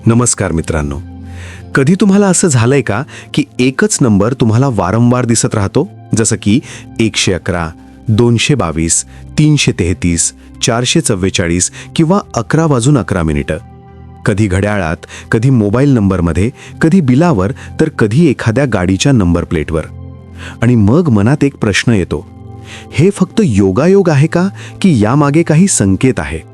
नमस्कार मित्रांनो. कधी तुम्हाला असं झालंय का की एकच नंबर तुम्हाला वारंवार दिसत राहतो, जसं की 111, 222, 333, 444 किंवा 11 वाजून 11 मिनिटं. कधी घड्याळात, कधी मोबाईल नंबरमध्ये, कधी बिलावर, तर कधी एखाद्या गाडीच्या नंबर प्लेटवर. आणि मग मनात एक प्रश्न येतो, हे फक्त योगायोग आहे का की यामागे काही संकेत आहे?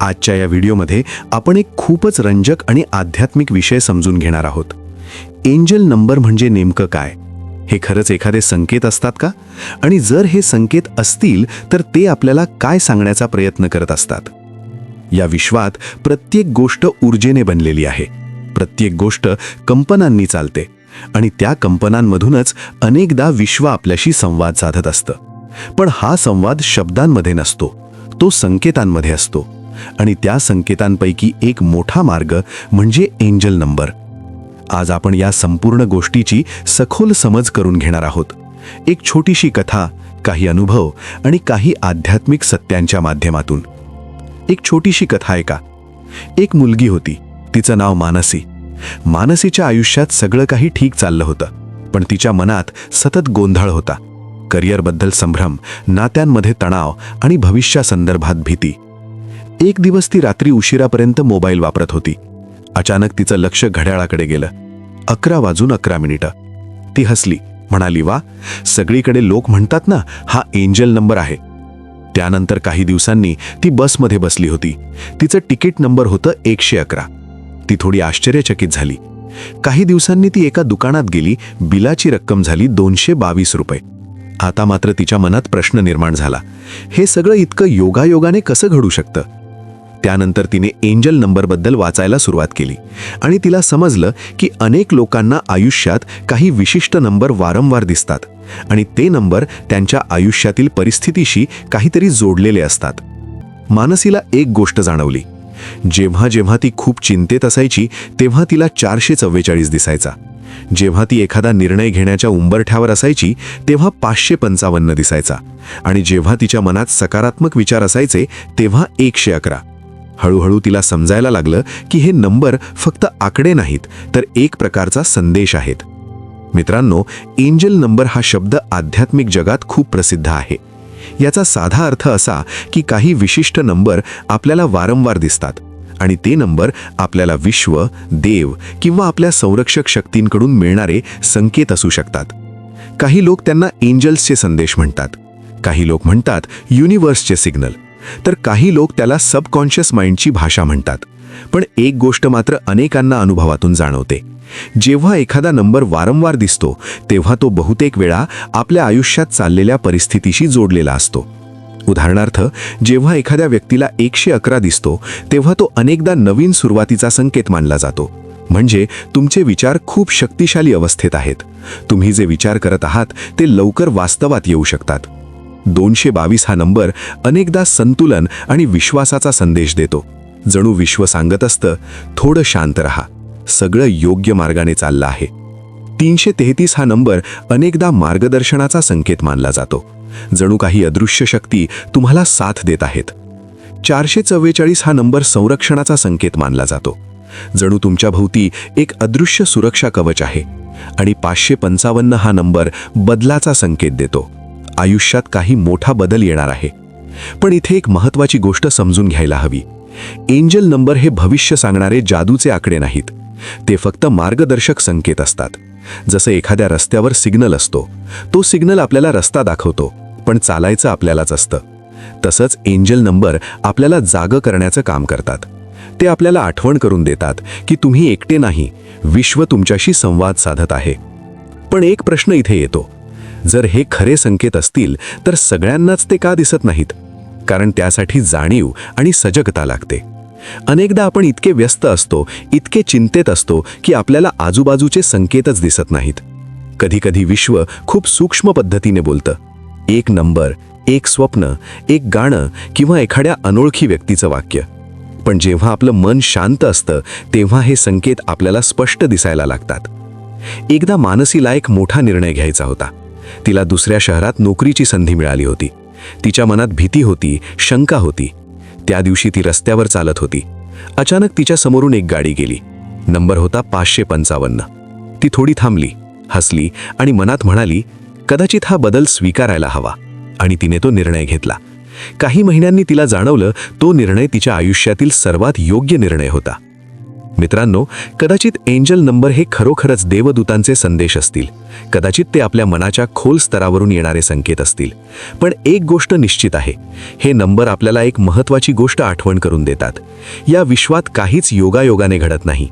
आजच्या या व्हिडिओमध्ये आपण एक खूपच रंजक आणि आध्यात्मिक विषय समजून घेणार आहोत. एंजल नंबर म्हणजे नेमकं काय? हे खरंच एखादे संकेत असतात का? आणि जर हे संकेत असतील तर ते आपल्याला काय सांगण्याचा प्रयत्न करत असतात? या विश्वात प्रत्येक गोष्ट ऊर्जेने बनलेली आहे. प्रत्येक गोष्ट कंपनांनी चालते आणि त्या कंपनांमधूनच अनेकदा विश्व आपल्याशी संवाद साधत असतं. पण हा संवाद शब्दांमध्ये नसतो, तो संकेतांमध्ये असतो. आणि त्या संकेतांपैकी एक मोठा मार्ग म्हणजे एंजल नंबर. आज आपण या संपूर्ण गोष्टीची सखोल समज करून घेणार आहोत. एक छोटीशी कथा, काही अनुभव आणि काही आध्यात्मिक सत्यांच्या माध्यमातून. एक छोटीशी कथा ऐका. एक मुलगी होती, तिचं नाव मानसी. मानसीच्या आयुष्यात सगळं काही ठीक चाललं होतं, पण तिच्या मनात सतत गोंधळ होता. करिअरबद्दल संभ्रम, नात्यांमध्ये तणाव आणि भविष्यासंदर्भात भीती. एक दिवस ती रात्री उशिरापर्यंत मोबाईल वापरत होती. अचानक तिचं लक्ष घड्याळाकडे गेलं. 11 वाजून 11 मिनिटं. ती हसली, म्हणाली, वा, सगळीकडे लोक म्हणतात ना, हा एंजल नंबर आहे. त्यानंतर काही दिवसांनी ती बसमध्ये बसली होती. तिचं तिकीट नंबर होतं 111. ती थोडी आश्चर्यचकित झाली. काही दिवसांनी ती एका दुकानात गेली. बिलाची रक्कम झाली 222 रुपये. आता मात्र तिच्या मनात प्रश्न निर्माण झाला, हे सगळं इतकं योगायोगाने कसं घडू शकतं? त्यानंतर तिने एंजल नंबरबद्दल वाचायला सुरुवात केली आणि तिला समजलं की अनेक लोकांना आयुष्यात काही विशिष्ट नंबर वारंवार दिसतात आणि ते नंबर त्यांच्या आयुष्यातील परिस्थितीशी काहीतरी जोडलेले असतात. मानसीला एक गोष्ट जाणवली. जेव्हा जेव्हा ती खूप चिंतेत असायची तेव्हा तिला 444 दिसायचा. जेव्हा ती एखादा निर्णय घेण्याच्या उंबरठ्यावर असायची तेव्हा 555 दिसायचा. आणि जेव्हा तिच्या मनात सकारात्मक विचार असायचे तेव्हा 111. हळूहळू तिला समजायला लागलं की हे नंबर फक्त आकडे नाहीत, तर एक प्रकारचा संदेश आहेत. मित्रांनो, एंजल नंबर हा शब्द आध्यात्मिक जगात खूप प्रसिद्ध आहे. याचा साधा अर्थ असा की काही विशिष्ट नंबर आपल्याला वारंवार दिसतात आणि ते नंबर आपल्याला विश्व, देव किंवा आपल्या संरक्षक शक्तींकडून मिळणारे संकेत असू शकतात. काही लोक त्यांना एंजल्सचे संदेश म्हणतात, काही लोक म्हणतात युनिव्हर्सचे सिग्नल, तर काही लोक त्याला सबकॉन्शियस माइंडची भाषा म्हणतात. पण एक गोष्ट मात्र अनेकांना अनुभवातून जाणवते. जेव्हा एखादा नंबर वारंवार दिसतो तेव्हा तो बहुतेक वेळा आपल्या आयुष्यात चाललेल्या परिस्थितीशी जोडलेला असतो. उदाहरणार्थ, जेव्हा एखाद्या व्यक्तीला 111 दिसतो तेव्हा तो अनेकदा नवीन सुरुवातीचा संकेत मानला जातो. म्हणजे तुमचे विचार खूप शक्तिशाली अवस्थेत आहेत. तुम्ही जे विचार करत आहात ते लवकर वास्तवात येऊ शकतात. 222 हा नंबर अनेकदा संतुलन आणि विश्वासाचा संदेश देतो. जणू विश्व सांगत असतं, थोडं शांत रहा, सगळं योग्य मार्गाने चाललं आहे. 333 हा नंबर अनेकदा मार्गदर्शनाचा संकेत मानला जातो. जणू काही अदृश्य शक्ती तुम्हाला साथ देत आहेत. 444 हा नंबर संरक्षणाचा संकेत मानला जातो. जणू तुमच्या भोवती एक अदृश्य सुरक्षा कवच आहे. आणि 555 हा नंबर बदलाचा संकेत देतो. आयुष्यात काही मोठा बदल येणार आहे. पण इथे एक महत्त्वाची गोष्ट समजून घ्यायला हवी. एंजल नंबर हे भविष्य सांगणारे जादूचे आकडे नाहीत. ते फक्त मार्गदर्शक संकेत असतात. जसं एखाद्या रस्त्यावर सिग्नल असतो, तो सिग्नल आपल्याला रस्ता दाखवतो, पण चालायचं आपल्यालाच असतं. तसंच एंजल नंबर आपल्याला जागं करण्याचं काम करतात. ते आपल्याला आठवण करून देतात की तुम्ही एकटे नाही, विश्व तुमच्याशी संवाद साधत आहे. पण एक प्रश्न इथे येतो, जर हे खरे संकेत असतील तर सगळ्यांनाच ते का दिसत नाहीत? कारण त्यासाठी जाणीव आणि सजगता लागते. अनेकदा आपण इतके व्यस्त असतो, इतके चिंतेत असतो की आपल्याला आजूबाजूचे संकेतच दिसत नाहीत. कधीकधी विश्व खूप सूक्ष्म पद्धतीने बोलतं. एक नंबर, एक स्वप्न, एक गाणं किंवा एखाद्या अनोळखी व्यक्तीचं वाक्य. पण जेव्हा आपलं मन शांत असतं तेव्हा हे संकेत आपल्याला स्पष्ट दिसायला लागतात. एकदा मानसीला एक मोठा निर्णय घ्यायचा होता. तिला दुसऱ्या शहरात नोकरीची संधी मिळाली होती. तिच्या मनात भीती होती, शंका होती. त्या दिवशी ती रस्त्यावर चालत होती. अचानक तिच्या समोरून एक गाडी गेली. नंबर होता 555. ती थोडी थांबली, हसली आणि मनात म्हणाली, कदाचित हा बदल स्वीकारायला हवा. आणि तिने तो निर्णय घेतला. काही महिन्यांनी तिला जाणवलं, तो निर्णय तिच्या आयुष्यातील सर्वात योग्य निर्णय होता. मित्रांनो, कदाचित एंजल नंबर हे खरोखरच देवदूतांचे संदेश असतील. कदाचित ते आपल्या मनाच्या खोल स्तरावरून येणारे संकेत असतील. पण एक गोष्ट निश्चित आहे, हे नंबर आपल्याला एक महत्त्वाची गोष्ट आठवण करून देतात. या विश्वात काहीच योगायोगाने घडत नाही.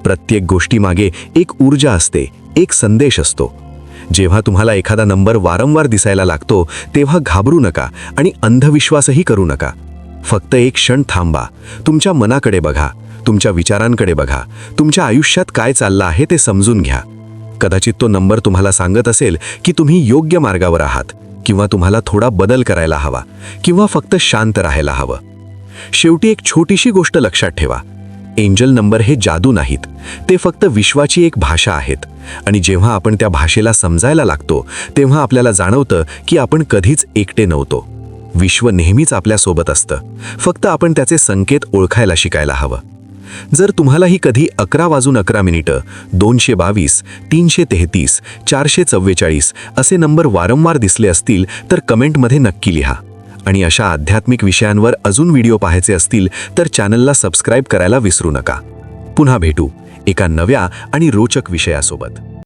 प्रत्येक गोष्टीमागे एक ऊर्जा असते, एक संदेश असतो. जेव्हा तुम्हाला एखादा नंबर वारंवार दिसायला लागतो, तेव्हा घाबरू नका आणि अंधविश्वासही करू नका. फक्त एक क्षण थांबा, तुमच्या मनाकडे बघा, तुमच्या विचारांकडे बघा, तुमच्या आयुष्यात काय चाललं आहे ते समजून घ्या. कदाचित तो नंबर तुम्हाला सांगत असेल की तुम्ही योग्य मार्गावर आहात, किंवा तुम्हाला थोडा बदल करायला हवा, किंवा फक्त शांत राहायला हवं. शेवटी एक छोटीशी गोष्ट लक्षात ठेवा, एंजल नंबर हे जादू नाहीत, ते फक्त विश्वाची एक भाषा आहेत. आणि जेव्हा आपण त्या भाषेला समजायला लागतो, तेव्हा आपल्याला जाणवतं की आपण कधीच एकटे नव्हतो. विश्व नेहमीच आपल्यासोबत असतं, फक्त आपण त्याचे संकेत ओळखायला शिकायला हवं. जर तुम्हालाही कधी 11:11, 222, 333, 444 असे नंबर वारंवार दिसले असतील तर कमेंटमध्ये नक्की लिहा. आणि अशा आध्यात्मिक विषयांवर अजून व्हिडिओ पाहायचे असतील तर चॅनलला सबस्क्राईब करायला विसरू नका. पुन्हा भेटू एका नव्या आणि रोचक विषयासोबत.